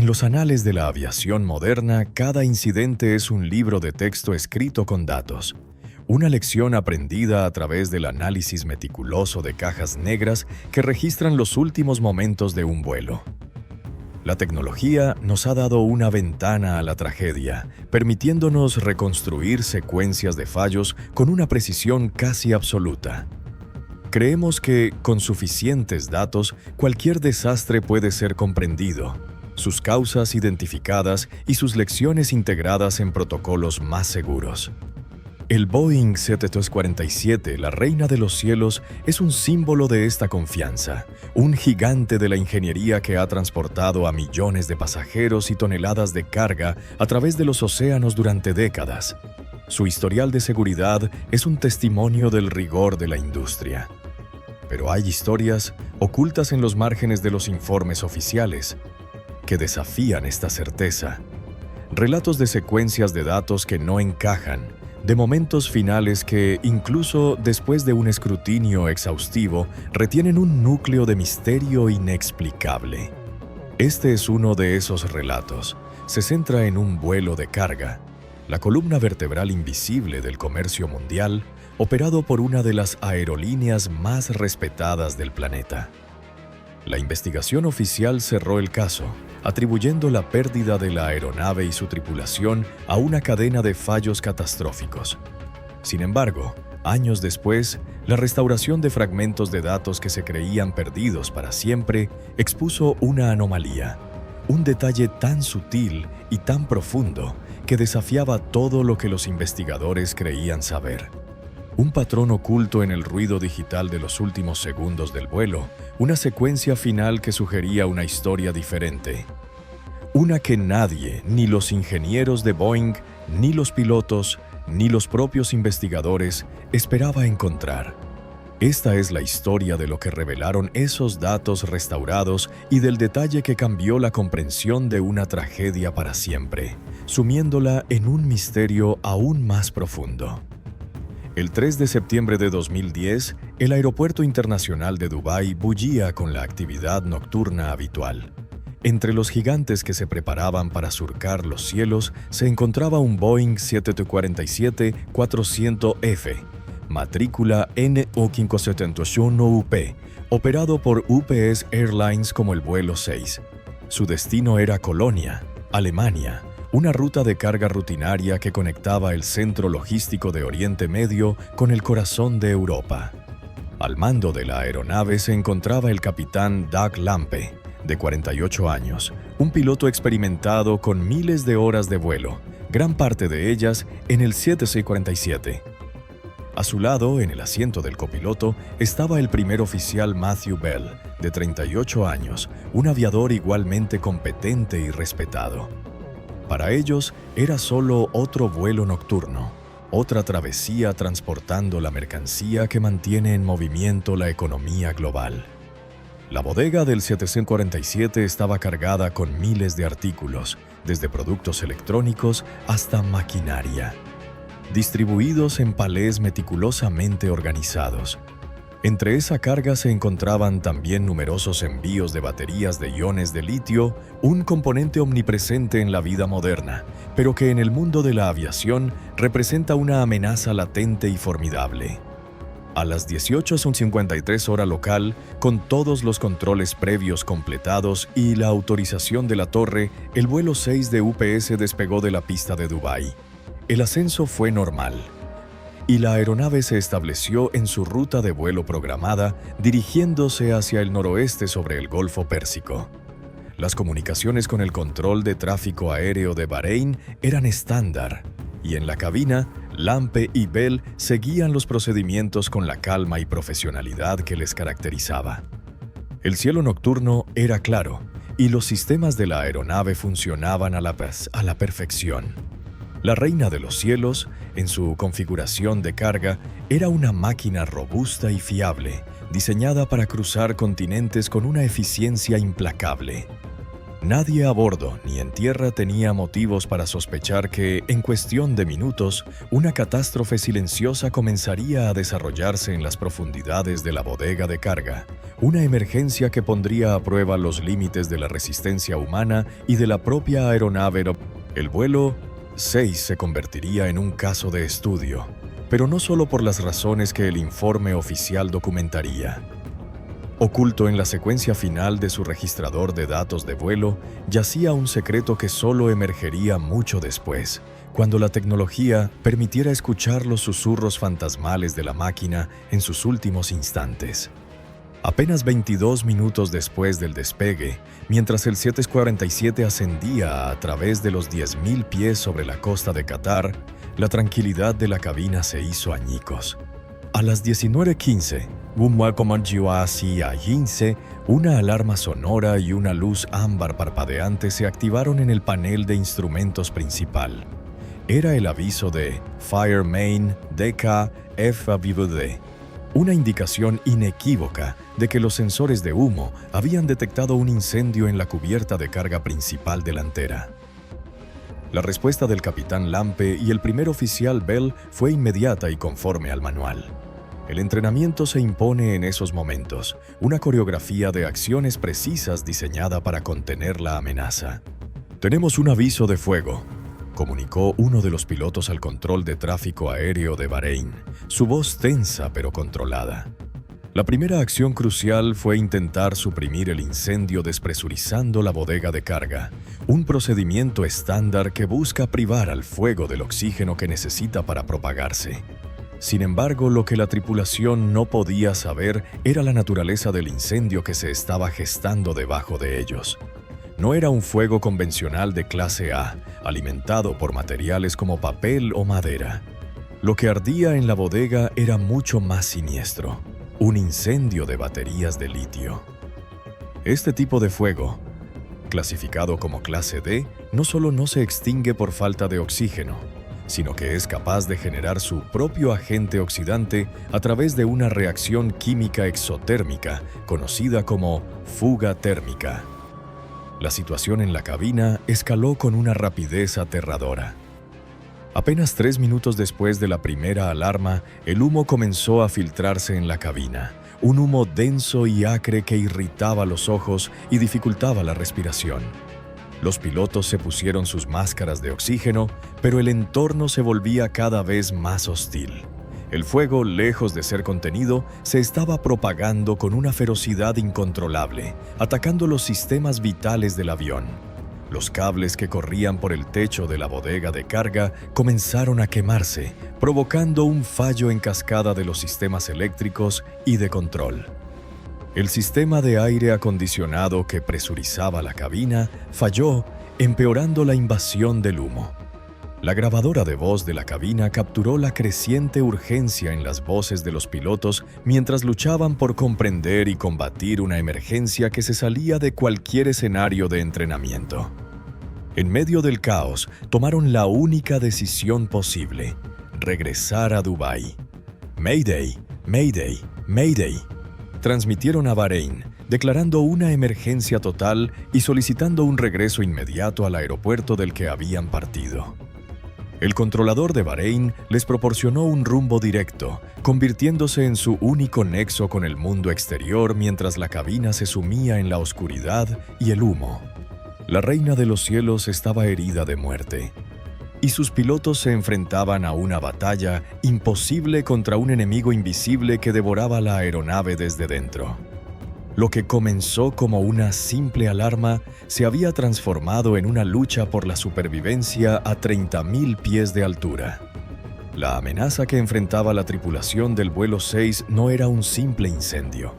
los anales de la aviación moderna, cada incidente es un libro de texto escrito con datos. Una lección aprendida a través del análisis meticuloso de cajas negras que registran los últimos momentos de un vuelo. La tecnología nos ha dado una ventana a la tragedia, permitiéndonos reconstruir secuencias de fallos con una precisión casi absoluta. Creemos que, con suficientes datos, cualquier desastre puede ser comprendido, sus causas identificadas y sus lecciones integradas en protocolos más seguros. El Boeing 747, la reina de los cielos, es un símbolo de esta confianza, un gigante de la ingeniería que ha transportado a millones de pasajeros y toneladas de carga a través de los océanos durante décadas. Su historial de seguridad es un testimonio del rigor de la industria. Pero hay historias ocultas en los márgenes de los informes oficiales que desafían esta certeza. Relatos de secuencias de datos que no encajan, de momentos finales que, incluso después de un escrutinio exhaustivo, retienen un núcleo de misterio inexplicable. Este es uno de esos relatos. Se centra en un vuelo de carga, la columna vertebral invisible del comercio mundial, operado por una de las aerolíneas más respetadas del planeta. La investigación oficial cerró el caso, atribuyendo la pérdida de la aeronave y su tripulación a una cadena de fallos catastróficos. Sin embargo, años después, la restauración de fragmentos de datos que se creían perdidos para siempre expuso una anomalía, un detalle tan sutil y tan profundo que desafiaba todo lo que los investigadores creían saber. Un patrón oculto en el ruido digital de los últimos segundos del vuelo, una secuencia final que sugería una historia diferente. Una que nadie, ni los ingenieros de Boeing, ni los pilotos, ni los propios investigadores, esperaba encontrar. Esta es la historia de lo que revelaron esos datos restaurados y del detalle que cambió la comprensión de una tragedia para siempre, sumiéndola en un misterio aún más profundo. El 3 de septiembre de 2010, el Aeropuerto Internacional de Dubái bullía con la actividad nocturna habitual. Entre los gigantes que se preparaban para surcar los cielos se encontraba un Boeing 747-400F, matrícula NO571UP, operado por UPS Airlines como el vuelo 6. Su destino era Colonia, Alemania, una ruta de carga rutinaria que conectaba el centro logístico de Oriente Medio con el corazón de Europa. Al mando de la aeronave se encontraba el capitán Doug Lampe, de 48 años, un piloto experimentado con miles de horas de vuelo, gran parte de ellas en el 7647. A su lado, en el asiento del copiloto, estaba el primer oficial Matthew Bell, de 38 años, un aviador igualmente competente y respetado. Para ellos, era solo otro vuelo nocturno, otra travesía transportando la mercancía que mantiene en movimiento la economía global. La bodega del 747 estaba cargada con miles de artículos, desde productos electrónicos hasta maquinaria, distribuidos en palés meticulosamente organizados. Entre esa carga se encontraban también numerosos envíos de baterías de iones de litio, un componente omnipresente en la vida moderna, pero que en el mundo de la aviación representa una amenaza latente y formidable. A las 18:53 hora local, con todos los controles previos completados y la autorización de la torre, el vuelo 6 de UPS despegó de la pista de Dubái. El ascenso fue normal, y la aeronave se estableció en su ruta de vuelo programada, dirigiéndose hacia el noroeste sobre el Golfo Pérsico. Las comunicaciones con el control de tráfico aéreo de Bahrein eran estándar, y en la cabina, Lampe y Bell seguían los procedimientos con la calma y profesionalidad que les caracterizaba. El cielo nocturno era claro, y los sistemas de la aeronave funcionaban a la perfección. La reina de los cielos, en su configuración de carga, era una máquina robusta y fiable, diseñada para cruzar continentes con una eficiencia implacable. Nadie a bordo ni en tierra tenía motivos para sospechar que, en cuestión de minutos, una catástrofe silenciosa comenzaría a desarrollarse en las profundidades de la bodega de carga, una emergencia que pondría a prueba los límites de la resistencia humana y de la propia aeronave. El vuelo 6 se convertiría en un caso de estudio, pero no solo por las razones que el informe oficial documentaría. Oculto en la secuencia final de su registrador de datos de vuelo, yacía un secreto que solo emergería mucho después, cuando la tecnología permitiera escuchar los susurros fantasmales de la máquina en sus últimos instantes. Apenas 22 minutos después del despegue, mientras el 747 ascendía a través de los 10.000 pies sobre la costa de Qatar, la tranquilidad de la cabina se hizo añicos. A las 19:15, una alarma sonora y una luz ámbar parpadeante se activaron en el panel de instrumentos principal. Era el aviso de Fire Main DKFAVD, una indicación inequívoca de que los sensores de humo habían detectado un incendio en la cubierta de carga principal delantera. La respuesta del capitán Lampe y el primer oficial Bell fue inmediata y conforme al manual. El entrenamiento se impone en esos momentos, una coreografía de acciones precisas diseñada para contener la amenaza. «Tenemos un aviso de fuego», comunicó uno de los pilotos al control de tráfico aéreo de Bahrein, su voz tensa pero controlada. La primera acción crucial fue intentar suprimir el incendio despresurizando la bodega de carga, un procedimiento estándar que busca privar al fuego del oxígeno que necesita para propagarse. Sin embargo, lo que la tripulación no podía saber era la naturaleza del incendio que se estaba gestando debajo de ellos. No era un fuego convencional de clase A, alimentado por materiales como papel o madera. Lo que ardía en la bodega era mucho más siniestro, un incendio de baterías de litio. Este tipo de fuego, clasificado como clase D, no solo no se extingue por falta de oxígeno, sino que es capaz de generar su propio agente oxidante a través de una reacción química exotérmica conocida como fuga térmica. La situación en la cabina escaló con una rapidez aterradora. Apenas 3 minutos después de la primera alarma, el humo comenzó a filtrarse en la cabina, un humo denso y acre que irritaba los ojos y dificultaba la respiración. Los pilotos se pusieron sus máscaras de oxígeno, pero el entorno se volvía cada vez más hostil. El fuego, lejos de ser contenido, se estaba propagando con una ferocidad incontrolable, atacando los sistemas vitales del avión. Los cables que corrían por el techo de la bodega de carga comenzaron a quemarse, provocando un fallo en cascada de los sistemas eléctricos y de control. El sistema de aire acondicionado que presurizaba la cabina falló, empeorando la invasión del humo. La grabadora de voz de la cabina capturó la creciente urgencia en las voces de los pilotos mientras luchaban por comprender y combatir una emergencia que se salía de cualquier escenario de entrenamiento. En medio del caos, tomaron la única decisión posible: regresar a Dubái. «Mayday, Mayday, Mayday», transmitieron a Bahrein, declarando una emergencia total y solicitando un regreso inmediato al aeropuerto del que habían partido. El controlador de Bahrein les proporcionó un rumbo directo, convirtiéndose en su único nexo con el mundo exterior mientras la cabina se sumía en la oscuridad y el humo. La reina de los cielos estaba herida de muerte, y sus pilotos se enfrentaban a una batalla imposible contra un enemigo invisible que devoraba la aeronave desde dentro. Lo que comenzó como una simple alarma se había transformado en una lucha por la supervivencia a 30.000 pies de altura. La amenaza que enfrentaba la tripulación del vuelo 6 no era un simple incendio.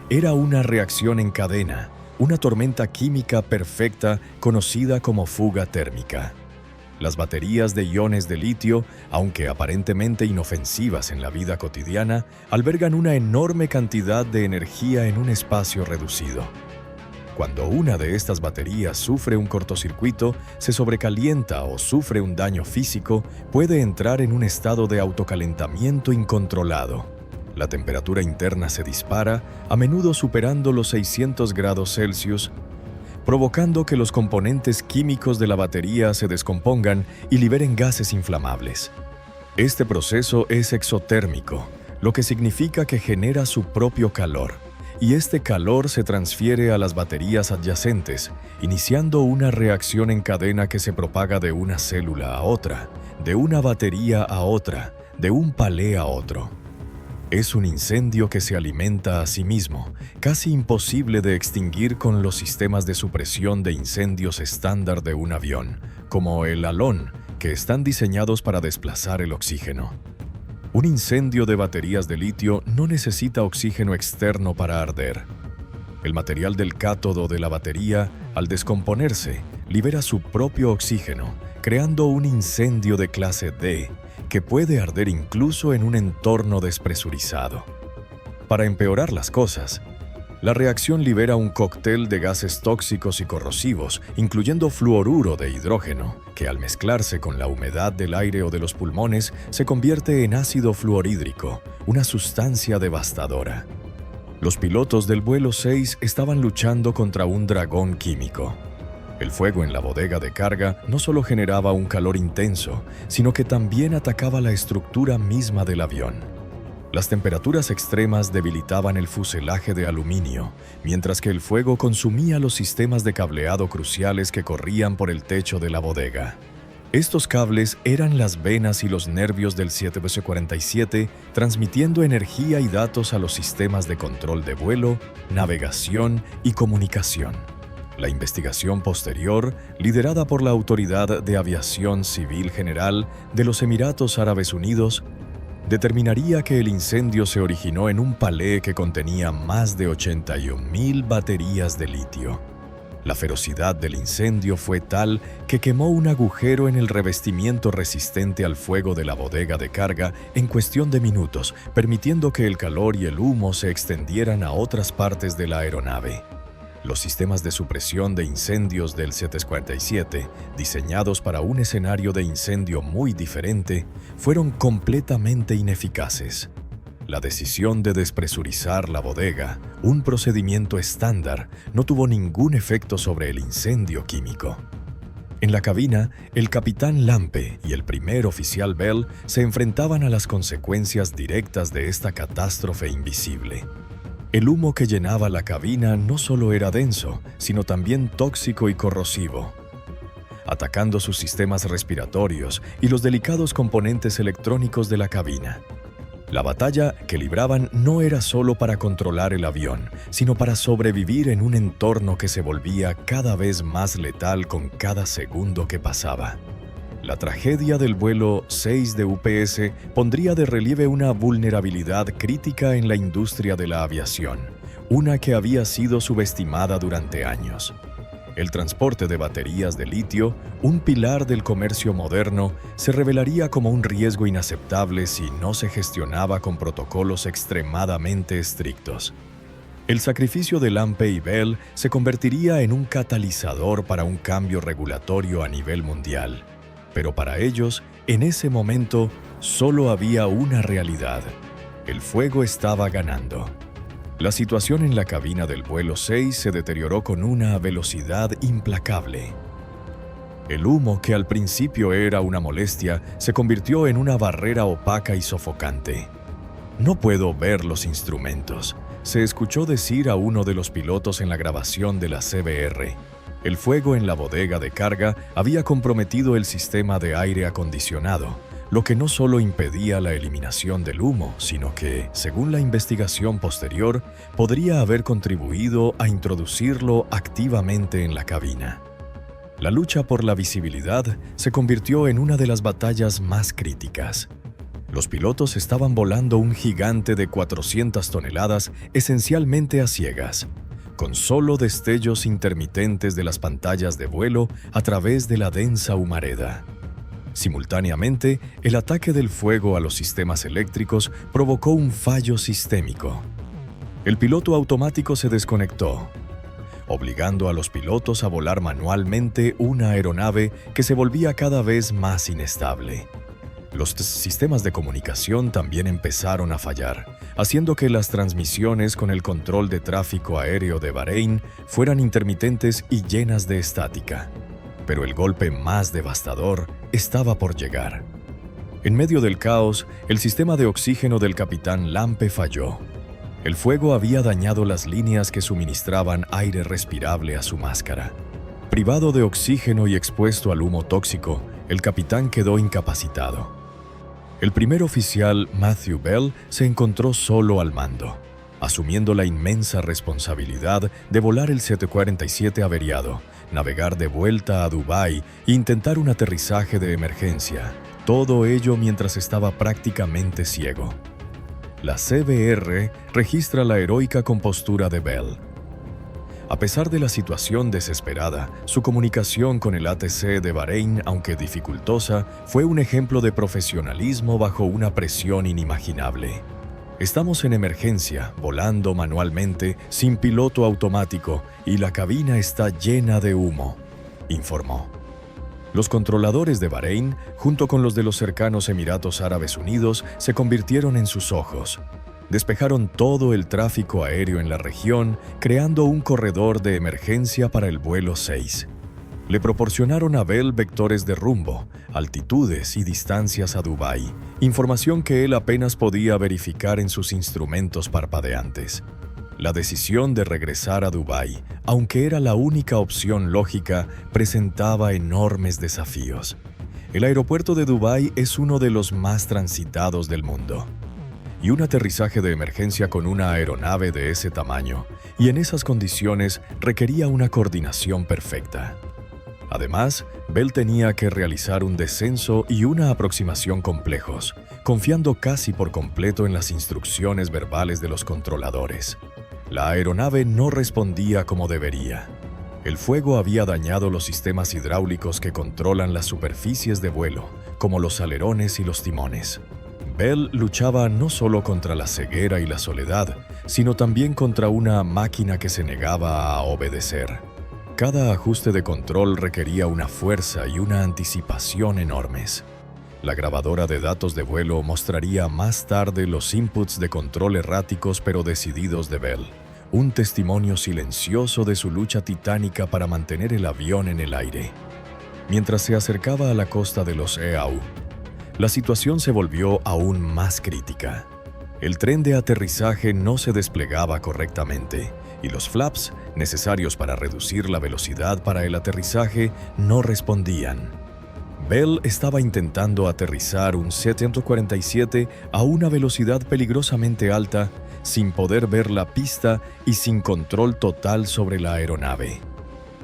Era una reacción en cadena, una tormenta química perfecta conocida como fuga térmica. Las baterías de iones de litio, aunque aparentemente inofensivas en la vida cotidiana, albergan una enorme cantidad de energía en un espacio reducido. Cuando una de estas baterías sufre un cortocircuito, se sobrecalienta o sufre un daño físico, puede entrar en un estado de autocalentamiento incontrolado. La temperatura interna se dispara, a menudo superando los 600 grados Celsius, provocando que los componentes químicos de la batería se descompongan y liberen gases inflamables. Este proceso es exotérmico, lo que significa que genera su propio calor, y este calor se transfiere a las baterías adyacentes, iniciando una reacción en cadena que se propaga de una célula a otra, de una batería a otra, de un palé a otro. Es un incendio que se alimenta a sí mismo, casi imposible de extinguir con los sistemas de supresión de incendios estándar de un avión, como el halón, que están diseñados para desplazar el oxígeno. Un incendio de baterías de litio no necesita oxígeno externo para arder. El material del cátodo de la batería, al descomponerse, libera su propio oxígeno, creando un incendio de clase D, que puede arder incluso en un entorno despresurizado. Para empeorar las cosas, la reacción libera un cóctel de gases tóxicos y corrosivos, incluyendo fluoruro de hidrógeno, que al mezclarse con la humedad del aire o de los pulmones se convierte en ácido fluorhídrico, una sustancia devastadora. Los pilotos del vuelo 6 estaban luchando contra un dragón químico. El fuego en la bodega de carga no solo generaba un calor intenso, sino que también atacaba la estructura misma del avión. Las temperaturas extremas debilitaban el fuselaje de aluminio, mientras que el fuego consumía los sistemas de cableado cruciales que corrían por el techo de la bodega. Estos cables eran las venas y los nervios del 747, transmitiendo energía y datos a los sistemas de control de vuelo, navegación y comunicación. La investigación posterior, liderada por la Autoridad de Aviación Civil General de los Emiratos Árabes Unidos, determinaría que el incendio se originó en un palé que contenía más de 81,000 baterías de litio. La ferocidad del incendio fue tal que quemó un agujero en el revestimiento resistente al fuego de la bodega de carga en cuestión de minutos, permitiendo que el calor y el humo se extendieran a otras partes de la aeronave. Los sistemas de supresión de incendios del 747, diseñados para un escenario de incendio muy diferente, fueron completamente ineficaces. La decisión de despresurizar la bodega, un procedimiento estándar, no tuvo ningún efecto sobre el incendio químico. En la cabina, el capitán Lampe y el primer oficial Bell se enfrentaban a las consecuencias directas de esta catástrofe invisible. El humo que llenaba la cabina no solo era denso, sino también tóxico y corrosivo, atacando sus sistemas respiratorios y los delicados componentes electrónicos de la cabina. La batalla que libraban no era solo para controlar el avión, sino para sobrevivir en un entorno que se volvía cada vez más letal con cada segundo que pasaba. La tragedia del vuelo 6 de UPS pondría de relieve una vulnerabilidad crítica en la industria de la aviación, una que había sido subestimada durante años. El transporte de baterías de litio, un pilar del comercio moderno, se revelaría como un riesgo inaceptable si no se gestionaba con protocolos extremadamente estrictos. El sacrificio de Lampe y Bell se convertiría en un catalizador para un cambio regulatorio a nivel mundial. Pero para ellos, en ese momento, solo había una realidad. El fuego estaba ganando. La situación en la cabina del vuelo 6 se deterioró con una velocidad implacable. El humo, que al principio era una molestia, se convirtió en una barrera opaca y sofocante. «No puedo ver los instrumentos», se escuchó decir a uno de los pilotos en la grabación de la CBR. El fuego en la bodega de carga había comprometido el sistema de aire acondicionado, lo que no solo impedía la eliminación del humo, sino que, según la investigación posterior, podría haber contribuido a introducirlo activamente en la cabina. La lucha por la visibilidad se convirtió en una de las batallas más críticas. Los pilotos estaban volando un gigante de 400 toneladas esencialmente a ciegas, con solo destellos intermitentes de las pantallas de vuelo a través de la densa humareda. Simultáneamente, el ataque del fuego a los sistemas eléctricos provocó un fallo sistémico. El piloto automático se desconectó, obligando a los pilotos a volar manualmente una aeronave que se volvía cada vez más inestable. Los sistemas de comunicación también empezaron a fallar, haciendo que las transmisiones con el control de tráfico aéreo de Bahrein fueran intermitentes y llenas de estática. Pero el golpe más devastador estaba por llegar. En medio del caos, el sistema de oxígeno del capitán Lampe falló. El fuego había dañado las líneas que suministraban aire respirable a su máscara. Privado de oxígeno y expuesto al humo tóxico, el capitán quedó incapacitado. El primer oficial, Matthew Bell, se encontró solo al mando, asumiendo la inmensa responsabilidad de volar el 747 averiado, navegar de vuelta a Dubái e intentar un aterrizaje de emergencia, todo ello mientras estaba prácticamente ciego. La CBR registra la heroica compostura de Bell. A pesar de la situación desesperada, su comunicación con el ATC de Bahrein, aunque dificultosa, fue un ejemplo de profesionalismo bajo una presión inimaginable. Estamos en emergencia, volando manualmente, sin piloto automático, y la cabina está llena de humo, informó. Los controladores de Bahrein, junto con los de los cercanos Emiratos Árabes Unidos, se convirtieron en sus ojos. Despejaron todo el tráfico aéreo en la región, creando un corredor de emergencia para el vuelo 6. Le proporcionaron a Bell vectores de rumbo, altitudes y distancias a Dubái, información que él apenas podía verificar en sus instrumentos parpadeantes. La decisión de regresar a Dubái, aunque era la única opción lógica, presentaba enormes desafíos. El aeropuerto de Dubái es uno de los más transitados del mundo. Y un aterrizaje de emergencia con una aeronave de ese tamaño y en esas condiciones requería una coordinación perfecta. Además, Bell tenía que realizar un descenso y una aproximación complejos, confiando casi por completo en las instrucciones verbales de los controladores. La aeronave no respondía como debería. El fuego había dañado los sistemas hidráulicos que controlan las superficies de vuelo, como los alerones y los timones. Bell luchaba no solo contra la ceguera y la soledad, sino también contra una máquina que se negaba a obedecer. Cada ajuste de control requería una fuerza y una anticipación enormes. La grabadora de datos de vuelo mostraría más tarde los inputs de control erráticos pero decididos de Bell, un testimonio silencioso de su lucha titánica para mantener el avión en el aire. Mientras se acercaba a la costa de los EAU, la situación se volvió aún más crítica. El tren de aterrizaje no se desplegaba correctamente y los flaps, necesarios para reducir la velocidad para el aterrizaje, no respondían. Bell estaba intentando aterrizar un 747 a una velocidad peligrosamente alta, sin poder ver la pista y sin control total sobre la aeronave.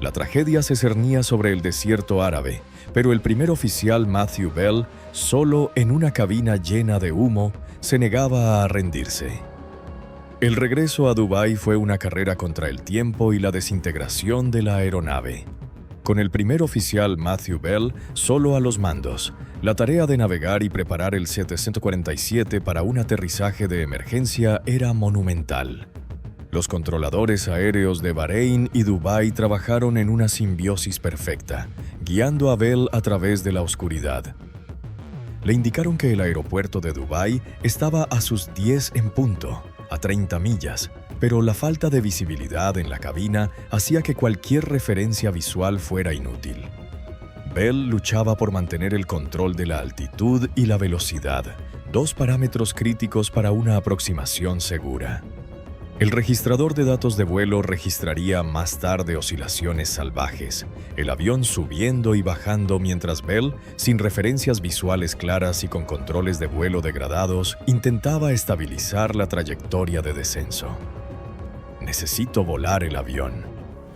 La tragedia se cernía sobre el desierto árabe, pero el primer oficial Matthew Bell, solo en una cabina llena de humo, se negaba a rendirse. El regreso a Dubái fue una carrera contra el tiempo y la desintegración de la aeronave. Con el primer oficial Matthew Bell solo a los mandos, la tarea de navegar y preparar el 747 para un aterrizaje de emergencia era monumental. Los controladores aéreos de Bahrein y Dubái trabajaron en una simbiosis perfecta, guiando a Bell a través de la oscuridad. Le indicaron que el aeropuerto de Dubái estaba a sus 10 en punto, a 30 millas, pero la falta de visibilidad en la cabina hacía que cualquier referencia visual fuera inútil. Bell luchaba por mantener el control de la altitud y la velocidad, dos parámetros críticos para una aproximación segura. El registrador de datos de vuelo registraría más tarde oscilaciones salvajes, el avión subiendo y bajando mientras Bell, sin referencias visuales claras y con controles de vuelo degradados, intentaba estabilizar la trayectoria de descenso. «Necesito volar el avión»,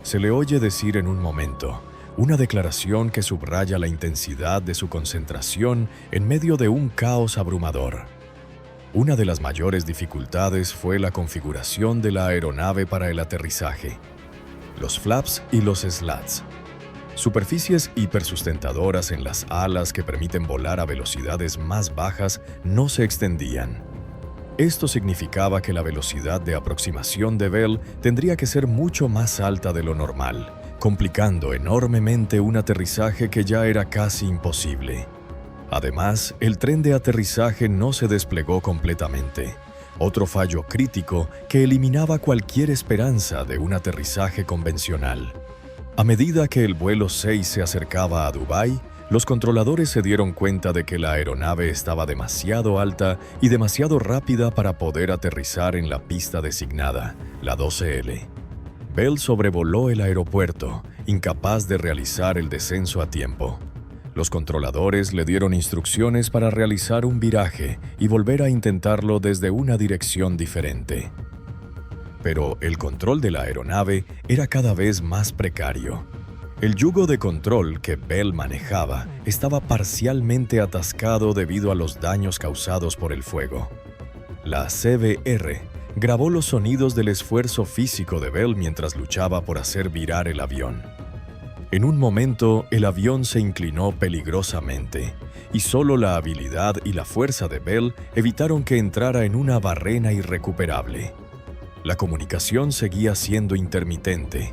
se le oye decir en un momento, una declaración que subraya la intensidad de su concentración en medio de un caos abrumador. Una de las mayores dificultades fue la configuración de la aeronave para el aterrizaje, los flaps y los slats, superficies hipersustentadoras en las alas que permiten volar a velocidades más bajas no se extendían. Esto significaba que la velocidad de aproximación de Bell tendría que ser mucho más alta de lo normal, complicando enormemente un aterrizaje que ya era casi imposible. Además, el tren de aterrizaje no se desplegó completamente. Otro fallo crítico que eliminaba cualquier esperanza de un aterrizaje convencional. A medida que el vuelo 6 se acercaba a Dubái, los controladores se dieron cuenta de que la aeronave estaba demasiado alta y demasiado rápida para poder aterrizar en la pista designada, la 12L. Bell sobrevoló el aeropuerto, incapaz de realizar el descenso a tiempo. Los controladores le dieron instrucciones para realizar un viraje y volver a intentarlo desde una dirección diferente. Pero el control de la aeronave era cada vez más precario. El yugo de control que Bell manejaba estaba parcialmente atascado debido a los daños causados por el fuego. La CBR grabó los sonidos del esfuerzo físico de Bell mientras luchaba por hacer virar el avión. En un momento, el avión se inclinó peligrosamente, y solo la habilidad y la fuerza de Bell evitaron que entrara en una barrena irrecuperable. La comunicación seguía siendo intermitente.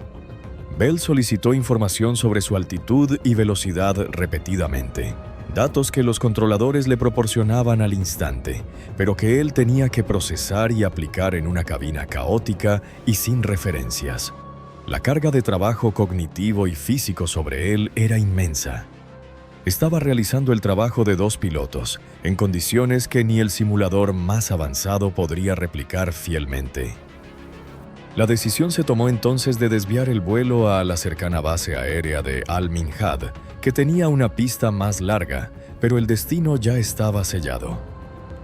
Bell solicitó información sobre su altitud y velocidad repetidamente, datos que los controladores le proporcionaban al instante, pero que él tenía que procesar y aplicar en una cabina caótica y sin referencias. La carga de trabajo cognitivo y físico sobre él era inmensa. Estaba realizando el trabajo de 2 pilotos, en condiciones que ni el simulador más avanzado podría replicar fielmente. La decisión se tomó entonces de desviar el vuelo a la cercana base aérea de Al-Minhad, que tenía una pista más larga, pero el destino ya estaba sellado.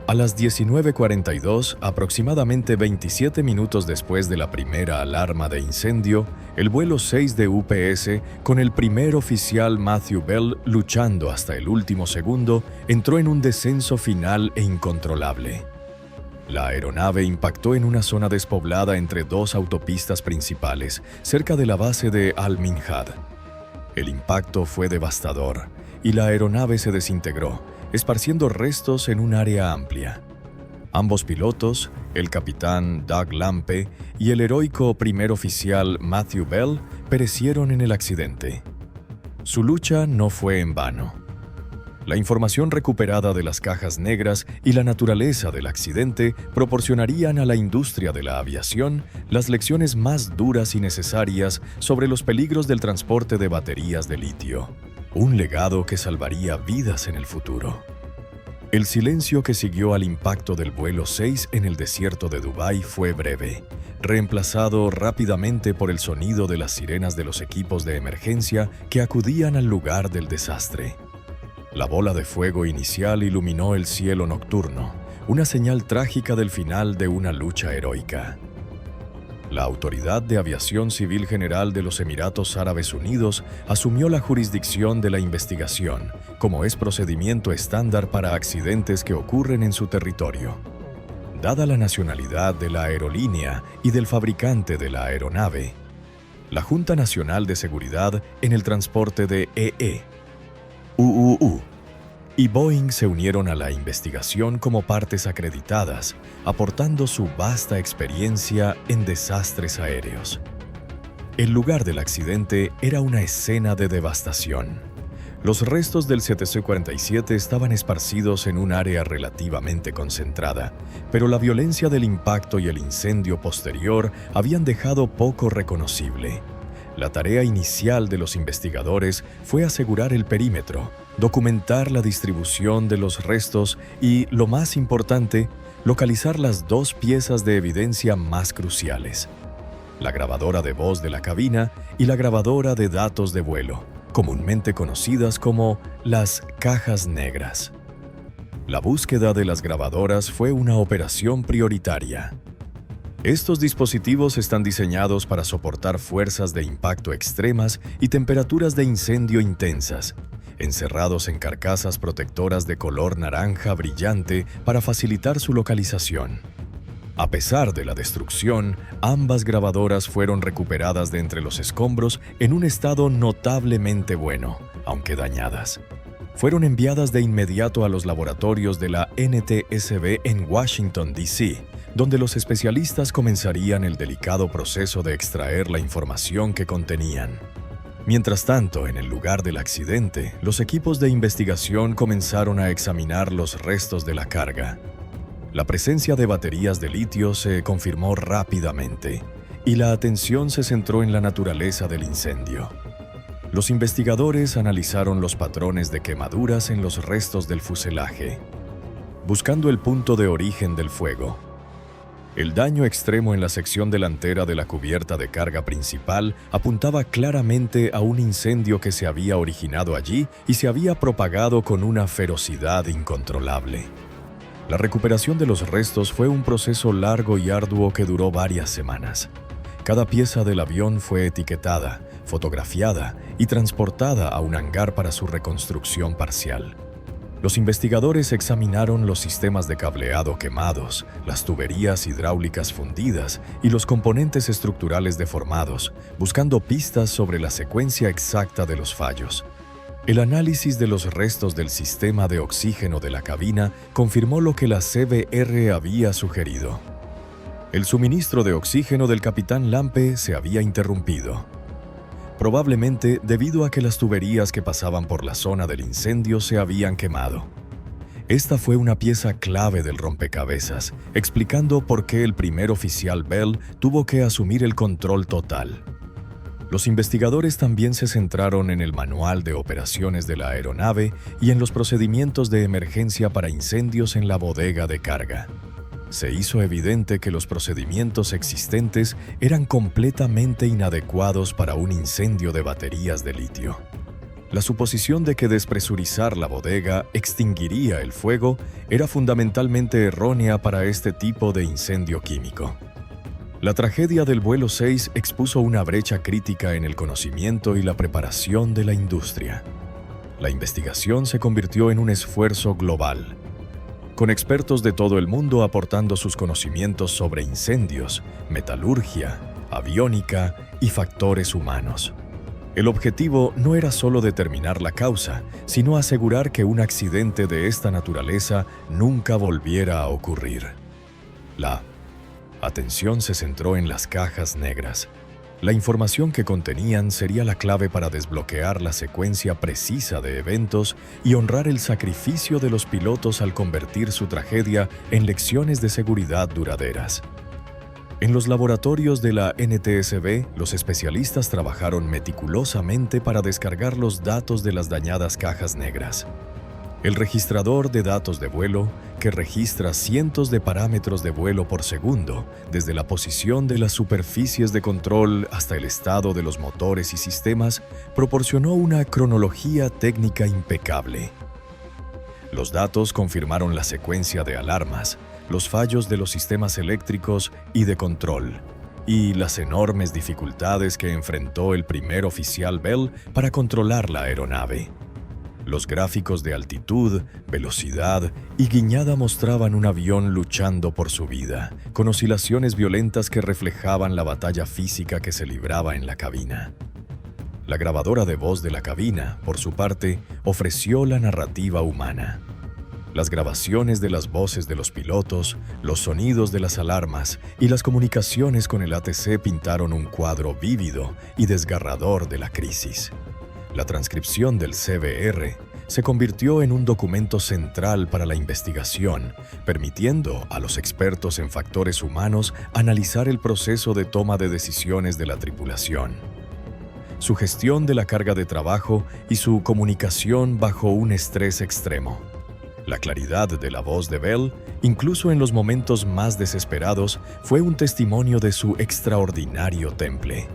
A las 19:42, aproximadamente 27 minutos después de la primera alarma de incendio, el vuelo 6 de UPS, con el primer oficial Matthew Bell luchando hasta el último segundo, entró en un descenso final e incontrolable. La aeronave impactó en una zona despoblada entre 2 autopistas principales, cerca de la base de Al-Minhad. El impacto fue devastador, y la aeronave se desintegró, esparciendo restos en un área amplia. Ambos pilotos, el capitán Doug Lampe y el heroico primer oficial Matthew Bell, perecieron en el accidente. Su lucha no fue en vano. La información recuperada de las cajas negras y la naturaleza del accidente proporcionarían a la industria de la aviación las lecciones más duras y necesarias sobre los peligros del transporte de baterías de litio. Un legado que salvaría vidas en el futuro. El silencio que siguió al impacto del vuelo 6 en el desierto de Dubái fue breve, reemplazado rápidamente por el sonido de las sirenas de los equipos de emergencia que acudían al lugar del desastre. La bola de fuego inicial iluminó el cielo nocturno, una señal trágica del final de una lucha heroica. La Autoridad de Aviación Civil General de los Emiratos Árabes Unidos asumió la jurisdicción de la investigación, como es procedimiento estándar para accidentes que ocurren en su territorio. Dada la nacionalidad de la aerolínea y del fabricante de la aeronave, la Junta Nacional de Seguridad en el Transporte de UUU y Boeing se unieron a la investigación como partes acreditadas, aportando su vasta experiencia en desastres aéreos. El lugar del accidente era una escena de devastación. Los restos del CTC-47 estaban esparcidos en un área relativamente concentrada, pero la violencia del impacto y el incendio posterior habían dejado poco reconocible. La tarea inicial de los investigadores fue asegurar el perímetro, documentar la distribución de los restos y, lo más importante, localizar las 2 piezas de evidencia más cruciales: la grabadora de voz de la cabina y la grabadora de datos de vuelo, comúnmente conocidas como las cajas negras. La búsqueda de las grabadoras fue una operación prioritaria. Estos dispositivos están diseñados para soportar fuerzas de impacto extremas y temperaturas de incendio intensas, encerrados en carcasas protectoras de color naranja brillante para facilitar su localización. A pesar de la destrucción, ambas grabadoras fueron recuperadas de entre los escombros en un estado notablemente bueno, aunque dañadas. Fueron enviadas de inmediato a los laboratorios de la NTSB en Washington, D.C., donde los especialistas comenzarían el delicado proceso de extraer la información que contenían. Mientras tanto, en el lugar del accidente, los equipos de investigación comenzaron a examinar los restos de la carga. La presencia de baterías de litio se confirmó rápidamente, y la atención se centró en la naturaleza del incendio. Los investigadores analizaron los patrones de quemaduras en los restos del fuselaje, buscando el punto de origen del fuego. El daño extremo en la sección delantera de la cubierta de carga principal apuntaba claramente a un incendio que se había originado allí y se había propagado con una ferocidad incontrolable. La recuperación de los restos fue un proceso largo y arduo que duró varias semanas. Cada pieza del avión fue etiquetada, fotografiada y transportada a un hangar para su reconstrucción parcial. Los investigadores examinaron los sistemas de cableado quemados, las tuberías hidráulicas fundidas y los componentes estructurales deformados, buscando pistas sobre la secuencia exacta de los fallos. El análisis de los restos del sistema de oxígeno de la cabina confirmó lo que la CBR había sugerido. El suministro de oxígeno del capitán Lampe se había interrumpido, probablemente debido a que las tuberías que pasaban por la zona del incendio se habían quemado. Esta fue una pieza clave del rompecabezas, explicando por qué el primer oficial Bell tuvo que asumir el control total. Los investigadores también se centraron en el manual de operaciones de la aeronave y en los procedimientos de emergencia para incendios en la bodega de carga. Se hizo evidente que los procedimientos existentes eran completamente inadecuados para un incendio de baterías de litio. La suposición de que despresurizar la bodega extinguiría el fuego era fundamentalmente errónea para este tipo de incendio químico. La tragedia del vuelo 6 expuso una brecha crítica en el conocimiento y la preparación de la industria. La investigación se convirtió en un esfuerzo global, con expertos de todo el mundo aportando sus conocimientos sobre incendios, metalurgia, aviónica y factores humanos. El objetivo no era solo determinar la causa, sino asegurar que un accidente de esta naturaleza nunca volviera a ocurrir. La atención se centró en las cajas negras. La información que contenían sería la clave para desbloquear la secuencia precisa de eventos y honrar el sacrificio de los pilotos al convertir su tragedia en lecciones de seguridad duraderas. En los laboratorios de la NTSB, los especialistas trabajaron meticulosamente para descargar los datos de las dañadas cajas negras. El registrador de datos de vuelo, que registra cientos de parámetros de vuelo por segundo, desde la posición de las superficies de control hasta el estado de los motores y sistemas, proporcionó una cronología técnica impecable. Los datos confirmaron la secuencia de alarmas, los fallos de los sistemas eléctricos y de control, y las enormes dificultades que enfrentó el primer oficial Bell para controlar la aeronave. Los gráficos de altitud, velocidad y guiñada mostraban un avión luchando por su vida, con oscilaciones violentas que reflejaban la batalla física que se libraba en la cabina. La grabadora de voz de la cabina, por su parte, ofreció la narrativa humana. Las grabaciones de las voces de los pilotos, los sonidos de las alarmas y las comunicaciones con el ATC pintaron un cuadro vívido y desgarrador de la crisis. La transcripción del CBR se convirtió en un documento central para la investigación, permitiendo a los expertos en factores humanos analizar el proceso de toma de decisiones de la tripulación, su gestión de la carga de trabajo y su comunicación bajo un estrés extremo. La claridad de la voz de Bell, incluso en los momentos más desesperados, fue un testimonio de su extraordinario temple.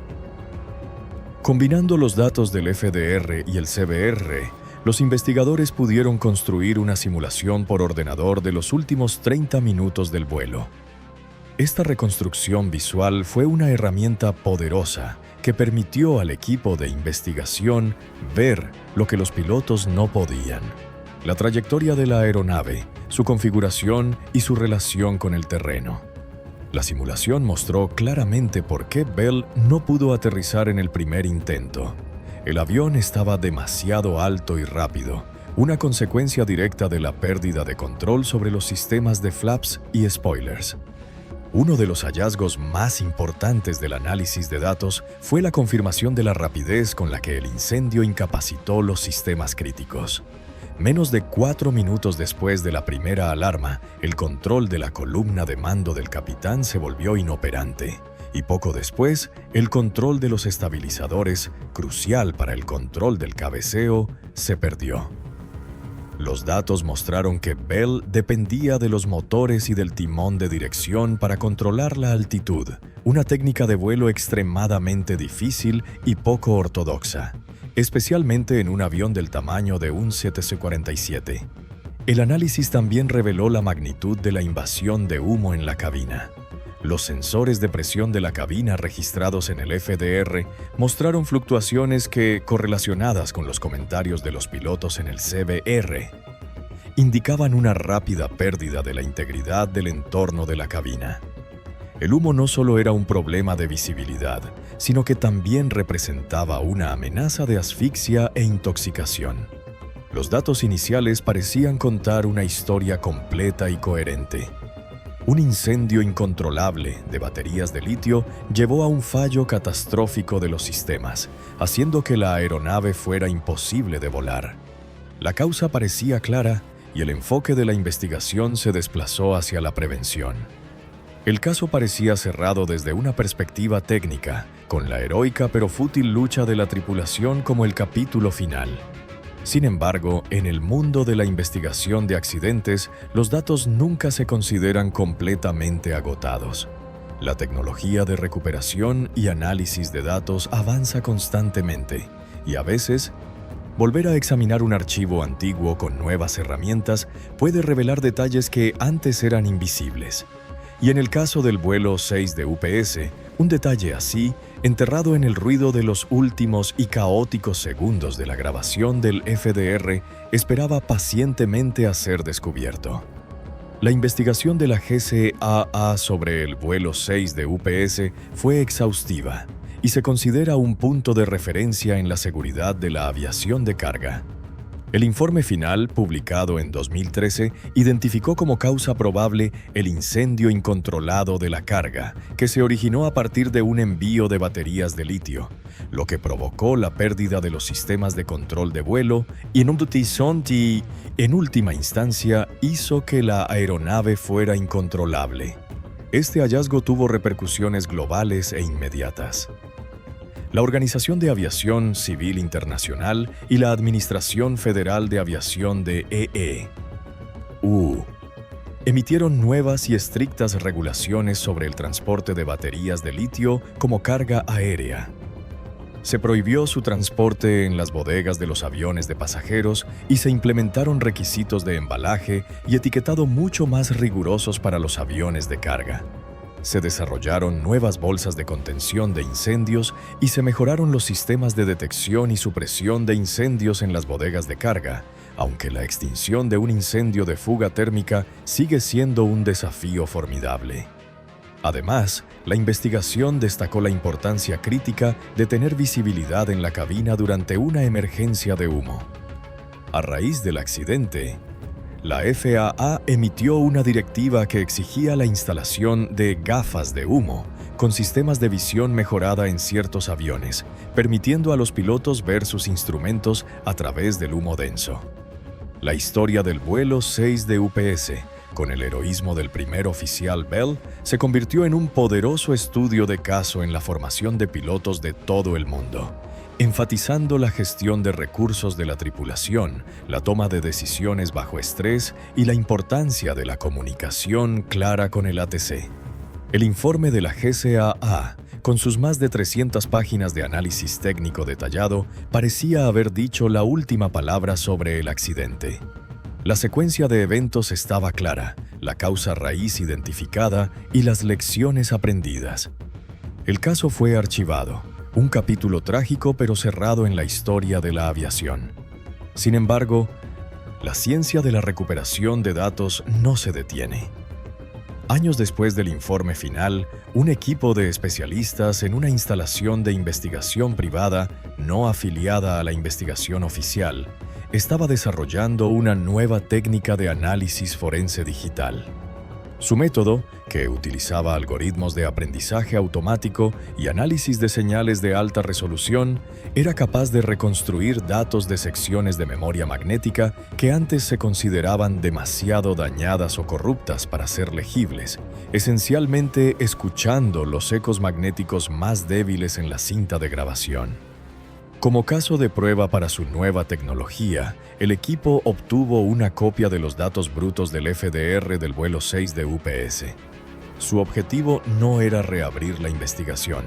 Combinando los datos del FDR y el CBR, los investigadores pudieron construir una simulación por ordenador de los últimos 30 minutos del vuelo. Esta reconstrucción visual fue una herramienta poderosa que permitió al equipo de investigación ver lo que los pilotos no podían: la trayectoria de la aeronave, su configuración y su relación con el terreno. La simulación mostró claramente por qué Bell no pudo aterrizar en el primer intento. El avión estaba demasiado alto y rápido, una consecuencia directa de la pérdida de control sobre los sistemas de flaps y spoilers. Uno de los hallazgos más importantes del análisis de datos fue la confirmación de la rapidez con la que el incendio incapacitó los sistemas críticos. Menos de 4 minutos después de la primera alarma, el control de la columna de mando del capitán se volvió inoperante, y poco después, el control de los estabilizadores, crucial para el control del cabeceo, se perdió. Los datos mostraron que Bell dependía de los motores y del timón de dirección para controlar la altitud, una técnica de vuelo extremadamente difícil y poco ortodoxa, especialmente en un avión del tamaño de un 747. El análisis también reveló la magnitud de la invasión de humo en la cabina. Los sensores de presión de la cabina registrados en el FDR mostraron fluctuaciones que, correlacionadas con los comentarios de los pilotos en el CBR, indicaban una rápida pérdida de la integridad del entorno de la cabina. El humo no solo era un problema de visibilidad, sino que también representaba una amenaza de asfixia e intoxicación. Los datos iniciales parecían contar una historia completa y coherente. Un incendio incontrolable de baterías de litio llevó a un fallo catastrófico de los sistemas, haciendo que la aeronave fuera imposible de volar. La causa parecía clara y el enfoque de la investigación se desplazó hacia la prevención. El caso parecía cerrado desde una perspectiva técnica, con la heroica pero fútil lucha de la tripulación como el capítulo final. Sin embargo, en el mundo de la investigación de accidentes, los datos nunca se consideran completamente agotados. La tecnología de recuperación y análisis de datos avanza constantemente, y a veces, volver a examinar un archivo antiguo con nuevas herramientas puede revelar detalles que antes eran invisibles. Y en el caso del vuelo 6 de UPS, un detalle así, enterrado en el ruido de los últimos y caóticos segundos de la grabación del FDR, esperaba pacientemente a ser descubierto. La investigación de la GCAA sobre el vuelo 6 de UPS fue exhaustiva y se considera un punto de referencia en la seguridad de la aviación de carga. El informe final, publicado en 2013, identificó como causa probable el incendio incontrolado de la carga, que se originó a partir de un envío de baterías de litio, lo que provocó la pérdida de los sistemas de control de vuelo y en última instancia hizo que la aeronave fuera incontrolable. Este hallazgo tuvo repercusiones globales e inmediatas. La Organización de Aviación Civil Internacional y la Administración Federal de Aviación de EU emitieron nuevas y estrictas regulaciones sobre el transporte de baterías de litio como carga aérea. Se prohibió su transporte en las bodegas de los aviones de pasajeros y se implementaron requisitos de embalaje y etiquetado mucho más rigurosos para los aviones de carga. Se desarrollaron nuevas bolsas de contención de incendios y se mejoraron los sistemas de detección y supresión de incendios en las bodegas de carga, aunque la extinción de un incendio de fuga térmica sigue siendo un desafío formidable. Además, la investigación destacó la importancia crítica de tener visibilidad en la cabina durante una emergencia de humo. A raíz del accidente, la FAA emitió una directiva que exigía la instalación de gafas de humo con sistemas de visión mejorada en ciertos aviones, permitiendo a los pilotos ver sus instrumentos a través del humo denso. La historia del vuelo 6 de UPS, con el heroísmo del primer oficial Bell, se convirtió en un poderoso estudio de caso en la formación de pilotos de todo el mundo, enfatizando la gestión de recursos de la tripulación, la toma de decisiones bajo estrés y la importancia de la comunicación clara con el ATC. El informe de la GCAA, con sus más de 300 páginas de análisis técnico detallado, parecía haber dicho la última palabra sobre el accidente. La secuencia de eventos estaba clara, la causa raíz identificada y las lecciones aprendidas. El caso fue archivado. Un capítulo trágico pero cerrado en la historia de la aviación. Sin embargo, la ciencia de la recuperación de datos no se detiene. Años después del informe final, un equipo de especialistas en una instalación de investigación privada no afiliada a la investigación oficial estaba desarrollando una nueva técnica de análisis forense digital. Su método, que utilizaba algoritmos de aprendizaje automático y análisis de señales de alta resolución, era capaz de reconstruir datos de secciones de memoria magnética que antes se consideraban demasiado dañadas o corruptas para ser legibles, esencialmente escuchando los ecos magnéticos más débiles en la cinta de grabación. Como caso de prueba para su nueva tecnología, el equipo obtuvo una copia de los datos brutos del FDR del vuelo 6 de UPS. Su objetivo no era reabrir la investigación,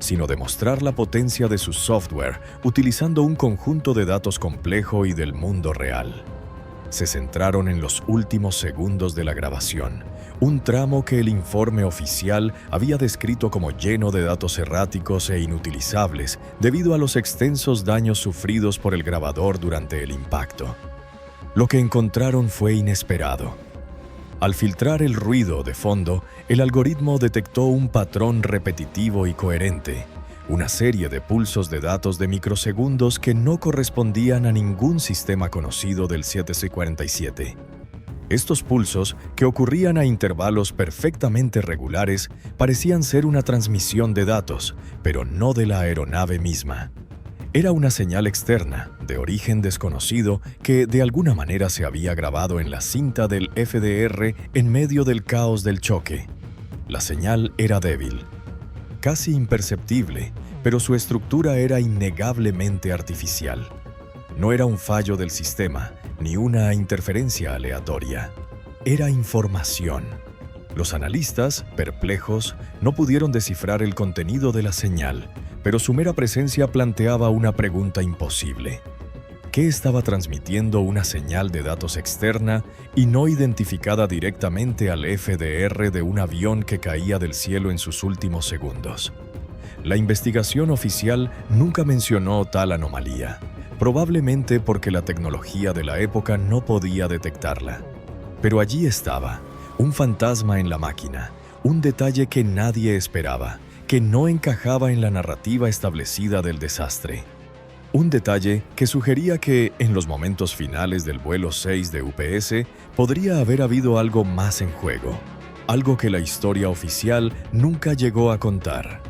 sino demostrar la potencia de su software utilizando un conjunto de datos complejo y del mundo real. Se centraron en los últimos segundos de la grabación, un tramo que el informe oficial había descrito como lleno de datos erráticos e inutilizables debido a los extensos daños sufridos por el grabador durante el impacto. Lo que encontraron fue inesperado. Al filtrar el ruido de fondo, el algoritmo detectó un patrón repetitivo y coherente, una serie de pulsos de datos de microsegundos que no correspondían a ningún sistema conocido del 747. Estos pulsos, que ocurrían a intervalos perfectamente regulares, parecían ser una transmisión de datos, pero no de la aeronave misma. Era una señal externa, de origen desconocido, que de alguna manera se había grabado en la cinta del FDR en medio del caos del choque. La señal era débil, casi imperceptible, pero su estructura era innegablemente artificial. No era un fallo del sistema, ni una interferencia aleatoria. Era información. Los analistas, perplejos, no pudieron descifrar el contenido de la señal, pero su mera presencia planteaba una pregunta imposible. ¿Qué estaba transmitiendo una señal de datos externa y no identificada directamente al FDR de un avión que caía del cielo en sus últimos segundos? La investigación oficial nunca mencionó tal anomalía, probablemente porque la tecnología de la época no podía detectarla. Pero allí estaba, un fantasma en la máquina, un detalle que nadie esperaba, que no encajaba en la narrativa establecida del desastre. Un detalle que sugería que, en los momentos finales del vuelo 6 de UPS, podría haber habido algo más en juego, algo que la historia oficial nunca llegó a contar.